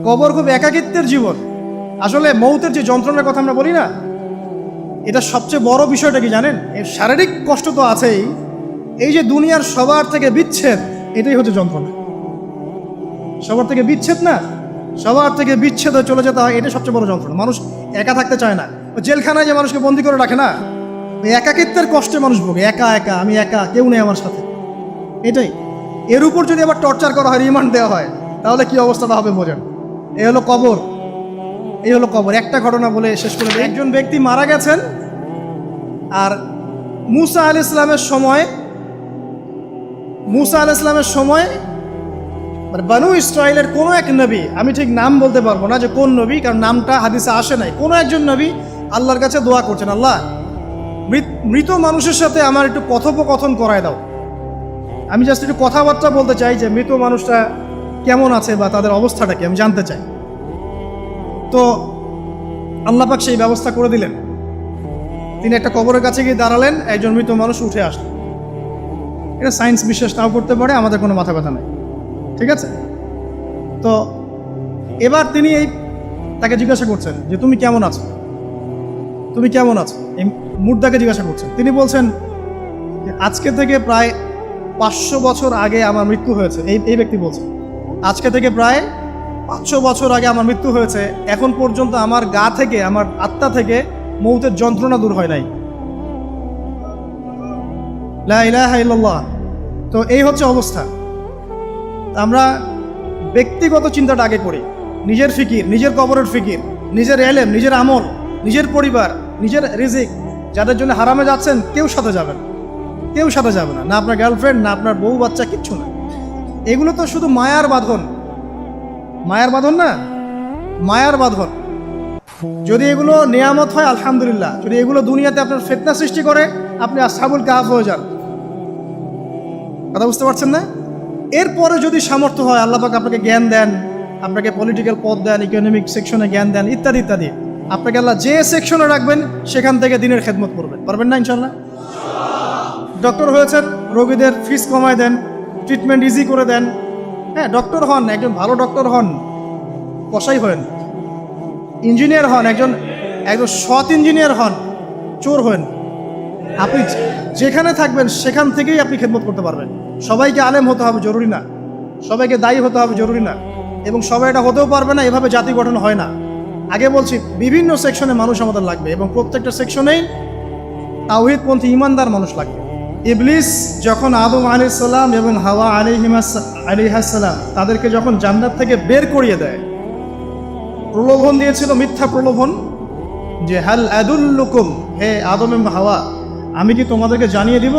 কবর খুব একাকিত্বের জীবন। আসলে মৌতের যে যন্ত্রণার কথা আমরা বলি না, এটা সবচেয়ে বড় বিষয়টা কি জানেন? এর শারীরিক কষ্ট তো আছেই, এই যে দুনিয়ার সবার থেকে বিচ্ছেদ, এটাই হচ্ছে যন্ত্রণা। সবার থেকে বিচ্ছেদ না, সবার থেকে বিচ্ছেদ হয়ে চলে যেতে হয়, এটাই সবচেয়ে বড় যন্ত্রণা। মানুষ একা থাকতে চায় না। জেলখানায় যে মানুষকে বন্দি করে রাখে না, ওই একাকিত্বের কষ্টে মানুষ ভোগে। একা একা, আমি একা, কেউ নেই আমার সাথে, এটাই। এর উপর যদি আবার টর্চার করা হয়, রিমান্ড দেওয়া হয়, তাহলে কি অবস্থাটা হবে বোঝেন। এই হলো কবর, এই হলো কবর। একটা ঘটনা বলে শেষ করে দিই। একজন ব্যক্তি মারা গেছেন, আর মুসা আলাইহিস সালামের সময় বানু ইসরাইলের কোনো এক নবী, আমি ঠিক নাম বলতে পারবো না যে কোন নবী, কারণ নামটা হাদিসে আসে নাই, কোনো একজন নবী আল্লাহর কাছে দোয়া করছেন, আল্লাহ মৃত মানুষের সাথে আমার একটু কথোপকথন করায় দাও। আমি জাস্ট একটু কথাবার্তা বলতে চাই যে মৃত মানুষটা কেমন আছে বা তাদের অবস্থাটা কি, আমি জানতে চাই। তো আল্লাহ পাক সেই ব্যবস্থা করে দিলেন। তিনি একটা কবরের কাছে গিয়ে দাঁড়ালেন, একজন মৃত মানুষ উঠে আসলেন। এটা সায়েন্স বিশ্বাস নাও করতে পারে, আমাদের কোনো মাথা ব্যথা নেই, ঠিক আছে? তো এবার তিনি তাকে জিজ্ঞাসা করছেন যে তুমি কেমন আছো, তুমি কেমন আছো, এই মুর্দাকে জিজ্ঞাসা করছেন। তিনি বলছেন যে আজকে থেকে প্রায় 500 বছর আগে আমার মৃত্যু হয়েছে। এই ব্যক্তি বলছেন আজকে থেকে প্রায় 500 বছর আগে আমার মৃত্যু হয়েছে, এখন পর্যন্ত আমার গা থেকে, আমার আত্মা থেকে মৌতের যন্ত্রণা দূর হয় নাই। লা ইলাহা ইল্লাল্লাহ। তো এই হচ্ছে অবস্থা। আমরা ব্যক্তিগত চিন্তাটা আগে করি, নিজের ফিকির, নিজের কবরের ফিকির, নিজের এলেম, নিজের আমল, নিজের পরিবার, নিজের রিজিক। যাদের জন্য হারামে যাচ্ছেন, কেউ সাথে যাবেন, কেউ সাথে যাবে না, না আপনার গার্লফ্রেন্ড, না আপনার বউ বাচ্চা, কিচ্ছু না। এগুলো তো শুধু মায়ার বাঁধন, মায়ার বাঁধন না, মায়ার বাঁধন। যদি এগুলো নিয়ামত হয় আলহামদুলিল্লাহ, যদি এগুলো দুনিয়াতে আপনার ফিতনা সৃষ্টি করে, আপনি আসহাবুল কাহফ হয়ে যান। কথা বুঝতে পারছেন না? এরপরে যদি সামর্থ্য হয়, আল্লাহ পাক আপনাকে জ্ঞান দেন, আপনাকে পলিটিক্যাল পদ দেন, ইকোনমিক সেকশনে জ্ঞান দেন, ইত্যাদি ইত্যাদি, আপনাকে আল্লাহ যে সেকশনে রাখবেন সেখান থেকে দিনের খেদমত করবেন, পারবেন না ইনশাল্লাহ? ডক্টর হয়েছেন, রোগীদের ফিস কমায় দেন, ট্রিটমেন্ট ইজি করে দেন। হ্যাঁ, ডক্টর হন, একজন ভালো ডক্টর হন, কসাই হন। ইঞ্জিনিয়ার হন, একজন সৎ ইঞ্জিনিয়ার হন, চোর হন। আপনি যেখানে থাকবেন সেখান থেকেই আপনি খেদমত করতে পারবেন। সবাইকে আলেম হতে হবে জরুরি না, সবাইকে দায়ী হতে হবে জরুরি না, এবং সবাই এটা হতেও পারবে না। এভাবে জাতি গঠন হয় না। আগে বলছি, বিভিন্ন সেকশনে মানুষ আমাদের লাগবে, এবং প্রত্যেকটা সেকশনেই তাওহীদপন্থী ইমানদার মানুষ লাগবে। ইবলিস যখন আদম আলাইহিস সালাম এবং হাওয়া আলাইহিস সালাম তাদেরকে যখন জান্নাত থেকে বের করিয়ে দেয়, প্রলোভন দিয়েছিল, মিথ্যা প্রলোভন, যে হাল আদুল্লুকুম, হে আদম এবং হাওয়া, আমি কি তোমাদেরকে জানিয়ে দিব,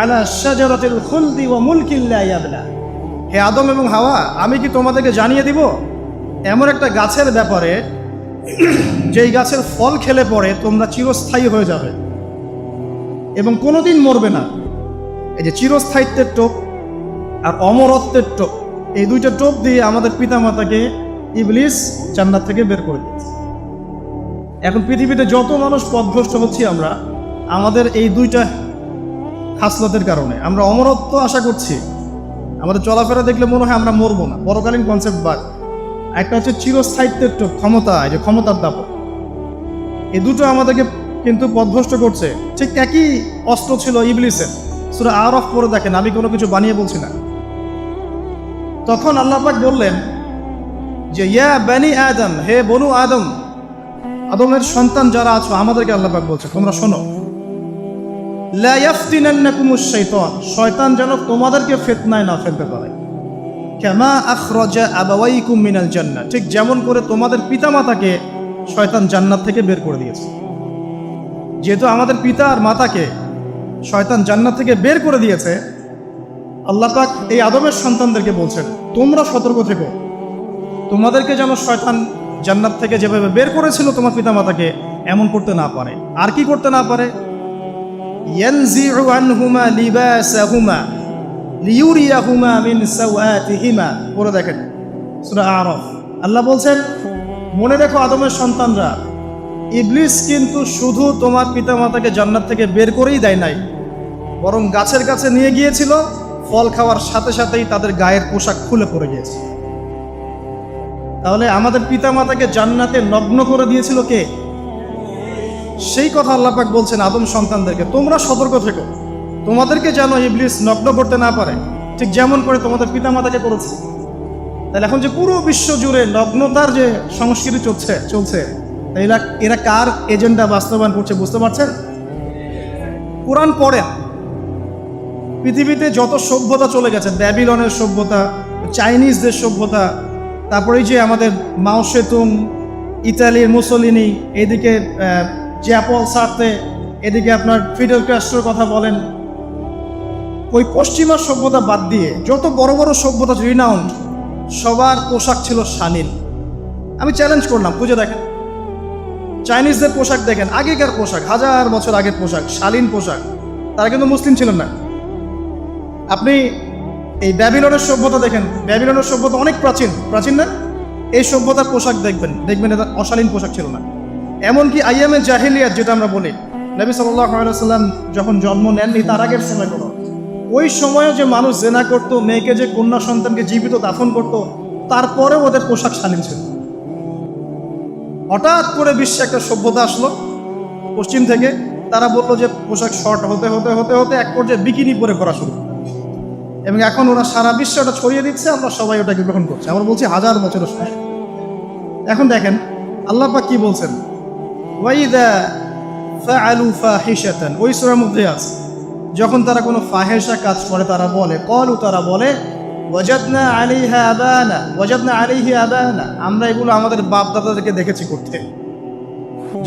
আলা শাজারাতিল খুলদি ওয়া মুলকিন লা ইয়াবলা, হে আদম এবং হাওয়া, আমি কি তোমাদেরকে জানিয়ে দিব এমন একটা গাছের ব্যাপারে, যেই গাছের ফল খেলে পরে তোমরা চিরস্থায়ী হয়ে যাবে এবং কোনোদিন মরবে না। এই যে চিরস্থায়িত্বের টোপ আর অমরত্বের টোপ, এই দুইটা টোপ দিয়ে আমাদের পিতামাতাকে ইবলিস জান্নাত থেকে বের করে দিয়েছে। এখন পৃথিবীতে যত মানুষ পথভ্রষ্ট হচ্ছি আমরা, আমাদের এই দুইটা খাসলতের কারণে। আমরা অমরত্ব আশা করছি, আমাদের চলাফেরা দেখলে মনে হয় আমরা মরবো না, পরকালীন কনসেপ্ট বাদ। একটা হচ্ছে চিরস্থায়িত্বের টোপ, ক্ষমতা, এই যে ক্ষমতার দাপট, এই দুটো আমাদেরকে কিন্তু পথভ্রষ্ট করছে। ঠিক একই অস্ত্র ছিল ইবলিসের। সূরা আরাফ পড়ে দেখেন, আমি কোনো কিছু বানিয়ে বলছি না। তখন আল্লাহ পাক বললেন যে ইয়া বানি আদম, হে বনু আদম, আদমের সন্তান যারা আছো, আমাদেরকে আল্লাহ পাক বলছে তোমরা শোনো, লা ইয়াফতিনান্নাকুমুশ শাইতান, শয়তান যেন তোমাদেরকে ফিতনায় না ফেলতে পারে। কামা আখরাজা আবাওয়াইকুম মিনাল জান্নাহ, ঠিক যেমন করে তোমাদের পিতামাতাকে শয়তান জান্নাত থেকে বের করে দিয়েছে। যেহেতু আমাদের পিতা আর মাতাকে শয়তান জান্নাত থেকে বের করে দিয়েছে, আল্লাহ পাক এই আদমের সন্তানদেরকে বলছেন তোমরা সতর্ক থেকো, তোমাদেরকে যেন শয়তান জান্নাত থেকে যেভাবে বের করেছিল তোমার পিতামাতাকে, এমন করতে না পারে। আর কি করতে না পারে? ইয়ানজিউ আনহুমা লিবাসাহুমা লিউরিয়াহুমা মিন সাওয়াতিহিমা, পড়ে দেখেন সূরা আরাফ। আল্লাহ বলছেন, মনে রেখো আদমের সন্তানরা, ইবলিস কিন্তু শুধু তোমার পিতামাতাকে জান্নাত থেকে বের করেই দেয় নাই, বরং গাছের কাছে নিয়ে গিয়েছিল, ফল খাওয়ার সাথে সাথেই তাদের গায়ের পোশাক খুলে পড়ে গিয়েছে। তাহলে আমাদের পিতামাতাকে জান্নাতে নগ্ন করে দিয়েছিল কে? সেই কথা আল্লাহ পাক বলছেন আদম সন্তানদেরকে, তোমরা সতর্ক থেকো, তোমাদেরকে যেন ইবলিস নগ্ন করতে না পারে, ঠিক যেমন করে তোমাদের পিতামাতাকে করেছে। তাহলে এখন যে পুরো বিশ্ব জুড়ে নগ্নতার যে সংস্কৃতি চলছে এরা কার এজেন্ডা বাস্তবায়ন করছে বুঝতে পারছেন? কোরআন পড়েন, পৃথিবীতে যত সভ্যতা চলে গেছে, ব্যাবিলনের সভ্যতা, চাইনিজদের সভ্যতা, তারপরে যে আমাদের মাও সেতুং, ইতালির মুসোলিনি, এদিকে জ্যাপল সার্তে, এদিকে আপনার ফিডেল ক্যাস্ট্রোর কথা বলেন, ওই পশ্চিমা সভ্যতা বাদ দিয়ে যত বড় বড় সভ্যতা রিনাউন্ড, সবার পোশাক ছিল শালীন। আমি চ্যালেঞ্জ করলাম, খুঁজে দেখেন চাইনিজদের পোশাক দেখেন, আগেকার পোশাক, 1000 বছর আগের পোশাক, শালীন পোশাক। তারা কিন্তু মুসলিম ছিলেন না। আপনি এই ব্যাবিলনের সভ্যতা দেখেন, ব্যাবিলনের সভ্যতা অনেক প্রাচীন না? এই সভ্যতার পোশাক দেখবেন এটা অশালীন পোশাক ছিল না। এমনকি আইয়ামে জাহিলিয়াত যেটা আমরা বলি, নবী সাল্লাল্লাহু আলাইহি ওয়াসাল্লাম যখন জন্ম নেননি তার আগের সময় কোনো, ওই সময়ও যে মানুষ জেনা করত, মেয়েকে যে কন্যা সন্তানকে জীবিত দাফন করত, তারপরেও ওদের পোশাক শালীন ছিল। হঠাৎ করে বিশ্বে একটা সভ্যতা আসলো পশ্চিম থেকে, তারা বললো যে পোশাক শর্ট হতে হতে হতে হতে এক পর্যায়ে বিকিনি পরে করা শুরু, এবং এখন ওরা সারা বিশ্বে ওটা ছড়িয়ে দিচ্ছে, আমরা সবাই ওটাকে গ্রহণ করছি। আমরা বলছি 1000 বছরের সময়। এখন দেখেন আল্লাহ পাক কি বলছেন, ওয়াইদা ফাআলু ফাহিশাতান, ওই সূরার মধ্যে আছে, যখন তারা কোনো ফাহেসা কাজ করে তারা বলে, তারা বলে ওয়াজাদনা আলাইহি আবানা, আমরা এগুলো আমাদের বাপ দাদাদেরকে দেখেছি করতে।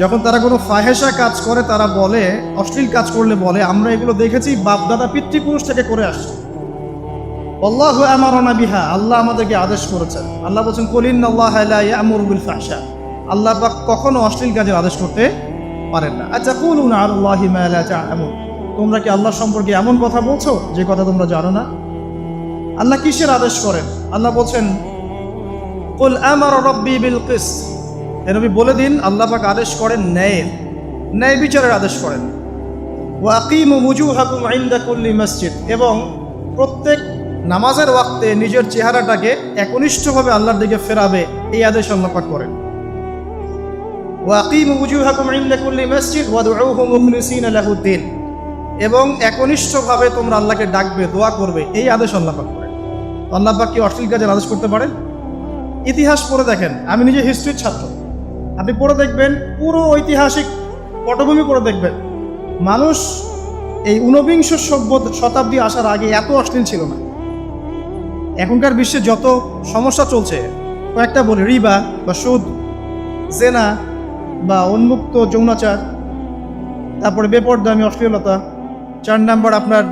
যখন তারা কোনো ফাহেসা কাজ করে তারা বলে, অশ্লীল কাজ করলে বলে, আমরা এগুলো দেখেছি বাপ দাদা পিতৃপুরুষ থেকে করে আসছে। আল্লাহু আমারানা বিহা, আল্লাহ আমাদেরকে আদেশ করেছেন। আল্লাহ বলছেন কুল ইন্নাল্লাহা লা ইয়া'মুরু বিল ফাহশা, আল্লাহ পাক কখনো অশ্লীল কাজের আদেশ করতে পারেন না। আচ্ছা কুলুনা আলাল্লাহি মা লা তা'লামুন, তোমরা কি আল্লাহ সম্পর্কে এমন কথা বলছো যে কথা তোমরা জানো না? আল্লাহ কিসের আদেশ করেন? আল্লাহ বলছেন কুল আমারা রাব্বি বিল কিসত, হে নবী বলে দিন আল্লাহ পাক আদেশ করেন ন্যায় বিচারের আদেশ করেন। ওয়া আকিমু ওয়ুজুহাকুম ইনদা কুল্লি মসজিদ, এবং প্রত্যেক নামাজের ওয়াক্তে নিজের চেহারাটাকে একনিষ্ঠভাবে আল্লাহর দিকে ফেরাবে, এই আদেশ আল্লাহ পাক করেন। ওয়া আকিমু ওয়ুজুহাকুম ইনদা কুল্লি মসজিদ ওয়াদউহু মুখলিসিনা লাহুদ্দিন, এবং একনিষ্ঠভাবে তোমরা আল্লাহকে ডাকবে, দোয়া করবে, এই আদেশ আল্লাহ পাক করেন। আল্লাহ পাক কি অশ্লীল কাজের আদেশ করতে পারেন? ইতিহাস পড়ে দেখেন, আমি নিজে হিস্ট্রির ছাত্র, আপনি পড়ে দেখবেন, পুরো ঐতিহাসিক পটভূমি পড়ে দেখবেন, মানুষ এই ঊনবিংশ শতাব্দী আসার আগে এত অশ্লীল ছিল না। এখনকার বিশ্বে যত সমস্যা চলছে, কয়েকটা বলি, রিবা বা সুদ, জেনা বা উন্মুক্ত যৌনাচার, তারপরে বেপরদামি অশ্লীলতা, 4 নাম্বার আপনার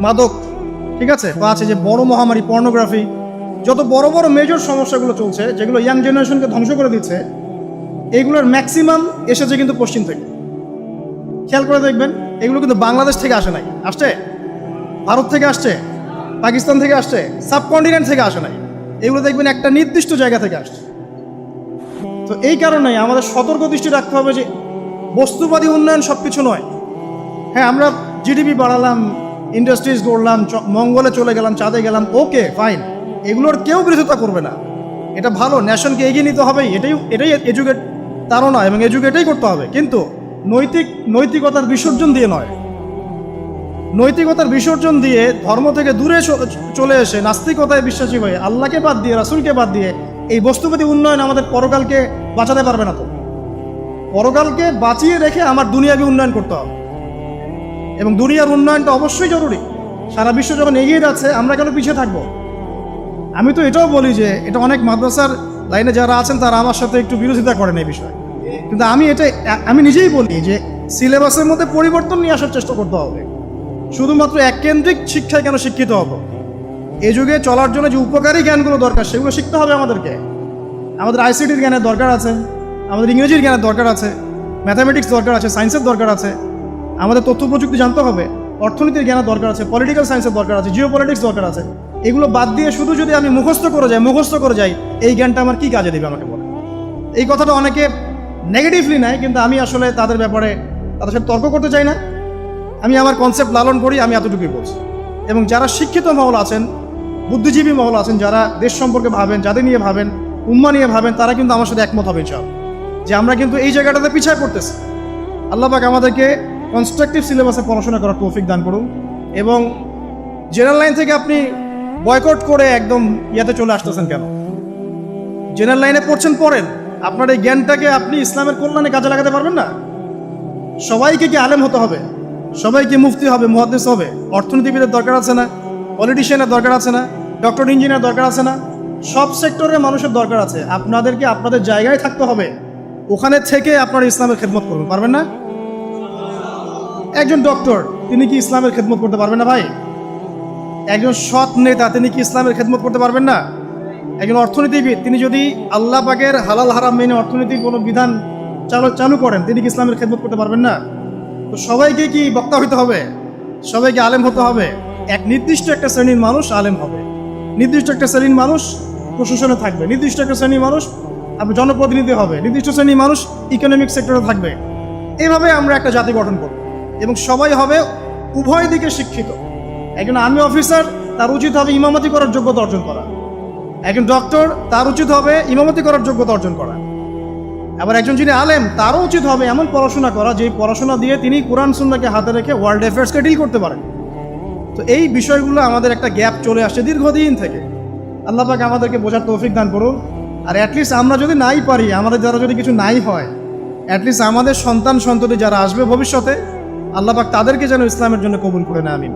মাদক, ঠিক আছে, 5 যে বড় মহামারী পর্নোগ্রাফি, যত বড় বড় মেজর সমস্যাগুলো চলছে যেগুলো ইয়াং জেনারেশনকে ধ্বংস করে দিচ্ছে, এইগুলোর ম্যাক্সিমাম এসেছে কিন্তু পশ্চিম থেকে। খেয়াল করে দেখবেন, এগুলো কিন্তু বাংলাদেশ থেকে আসে নাই, আসছে ভারত থেকে আসছে, পাকিস্তান থেকে আসছে, সাবকন্টিনেন্ট থেকে আসে নাই, এগুলো দেখবেন একটা নির্দিষ্ট জায়গা থেকে আসছে। তো এই কারণেই আমাদের সতর্ক দৃষ্টি রাখতে হবে যে বস্তুবাদী উন্নয়ন সব কিছু নয়। হ্যাঁ, আমরা জিডিপি বাড়ালাম, ইন্ডাস্ট্রিজ গড়লাম, মঙ্গলে চলে গেলাম, চাঁদে গেলাম, ওকে ফাইন, এগুলোর কেউ বিরোধিতা করবে না, এটা ভালো, ন্যাশনকে এগিয়ে নিতে হবে, এটাই এডুকেট, তারও নয়, এবং এডুকেটেই করতে হবে, কিন্তু নৈতিকতার বিসর্জন দিয়ে নয়। নৈতিকতার বিসর্জন দিয়ে ধর্ম থেকে দূরে চলে এসে নাস্তিকতায় বিশ্বাসী হয়ে আল্লাহকে বাদ দিয়ে, রাসূলকে বাদ দিয়ে এই বস্তুবাদী উন্নয়ন আমাদের পরকালকে বাঁচাতে পারবে না। তো পরকালকে বাঁচিয়ে রেখে আমার দুনিয়াবী উন্নয়ন করতে হবে, এবং দুনিয়ার উন্নয়নটা অবশ্যই জরুরি। সারা বিশ্ব যখন এগিয়ে যাচ্ছে, আমরা কেন পিছিয়ে থাকবো? আমি তো এটাও বলি যে এটা অনেক মাদ্রাসার লাইনে যারা আছেন তারা আমার সাথে একটু বিরোধিতা করেন এই বিষয়ে, কিন্তু আমি নিজেই বলি যে সিলেবাসের মধ্যে পরিবর্তন নিয়ে আসার চেষ্টা করতে হবে। শুধুমাত্র এককেন্দ্রিক শিক্ষায় কেন শিক্ষিত হবো? এই যুগে চলার জন্য যে উপকারী জ্ঞানগুলো দরকার সেগুলো শিখতে হবে আমাদেরকে। আমাদের আইসিটির জ্ঞানের দরকার আছে, আমাদের ইংরেজির জ্ঞানের দরকার আছে, ম্যাথামেটিক্স দরকার আছে, সায়েন্সের দরকার আছে, আমাদের তথ্য প্রযুক্তি জানতে হবে, অর্থনীতির জ্ঞানের দরকার আছে, পলিটিক্যাল সায়েন্সের দরকার আছে, জিও পলিটিক্স দরকার আছে। এগুলো বাদ দিয়ে শুধু যদি আমি মুখস্থ করে যাই, এই জ্ঞানটা আমার কী কাজে দেবে আমাকে বলে? এই কথাটা অনেকে নেগেটিভলি নেয়, কিন্তু আমি আসলে তাদের ব্যাপারে তাদের সাথে তর্ক করতে চাই না। আমি আমার কনসেপ্ট লালন করি, আমি এতটুকুই বলছি। এবং যারা শিক্ষিত মহল আছেন, বুদ্ধিজীবী মহল আছেন, যারা দেশ সম্পর্কে ভাবেন, যাদের নিয়ে ভাবেন, উম্মা নিয়ে ভাবেন, তারা কিন্তু আমার সাথে একমত হবে ইনশাআল্লাহ যে আমরা কিন্তু এই জায়গাটাতে পিছায় পড়তেছি। আল্লাহ পাক আমাদেরকে কনস্ট্রাকটিভ সিলেবাসে পড়াশোনা করার তৌফিক দান করুন, এবং জেনারেল লাইন থেকে আপনি বয়কট করে একদম ইয়াতে চলে আসতেছেন কেন? জেনারেল লাইনে পড়ছেন, পড়েন, আপনার এই জ্ঞানটাকে আপনি ইসলামের কল্যাণে কাজে লাগাতে পারবেন না? সবাইকে কি আলেম হতে হবে? সবাইকে মুফতি হবে, মুহাদ্দিস হবে? অর্থনীতিবিদের দরকার আছে না? পলিটিশিয়ানের দরকার আছে না? ডক্টর ইঞ্জিনিয়ার দরকার আছে না? সব সেক্টরের মানুষের দরকার আছে। আপনাদেরকে আপনাদের জায়গায় থাকতে হবে, ওখানে থেকে আপনারা ইসলামের খেদমত করবেন, পারবেন না? একজন ডক্টর, তিনি কি ইসলামের খেদমত করতে পারবেন না ভাই? একজন সৎ নেতা, তিনি কি ইসলামের খেদমত করতে পারবেন না? একজন অর্থনীতিবিদ, তিনি যদি আল্লাহ পাকের হালাল হারাম মেনে অর্থনীতির কোনো বিধান চালু করেন, তিনি কি ইসলামের খেদমত করতে পারবেন না? তো সবাইকে কি বক্তা হইতে হবে? সবাইকে আলেম হতে হবে? এক নির্দিষ্ট একটা শ্রেণীর মানুষ আলেম হবে, নির্দিষ্ট একটা শ্রেণীর মানুষ প্রশাসনে থাকবে, নির্দিষ্ট একটা শ্রেণীর মানুষ আপনার জনপ্রতিনিধি হবে, নির্দিষ্ট শ্রেণীর মানুষ ইকোনমিক সেক্টরে থাকবে। এইভাবে আমরা একটা জাতি গঠন করব, এবং সবাই হবে উভয় দিকে শিক্ষিত। একজন আর্মি অফিসার, তার উচিত হবে ইমামতি করার যোগ্যতা অর্জন করা। একজন ডক্টর, তার উচিত হবে ইমামতি করার যোগ্যতা অর্জন করা। আবার একজন যিনি আলেম, তারও উচিত হবে এমন পড়াশোনা করা যে পড়াশোনা দিয়ে তিনি কোরআন সুন্নাহকে হাতে রেখে ওয়ার্ল্ড অ্যাফেয়ার্সকে ডিল করতে পারেন। তো এই বিষয়গুলো আমাদের একটা গ্যাপ চলে আসছে দীর্ঘদিন থেকে। আল্লাহ পাক আমাদেরকে বোঝার তৌফিক দান করুন। আর অ্যাটলিস্ট আমরা যদি নাই পারি, আমাদের দ্বারা যদি কিছু নাই হয়, অ্যাটলিস্ট আমাদের সন্তান সন্ততি যারা আসবে ভবিষ্যতে, আল্লাহ পাক তাদেরকে যেন ইসলামের জন্য কবুল করে নেয়। আমিন।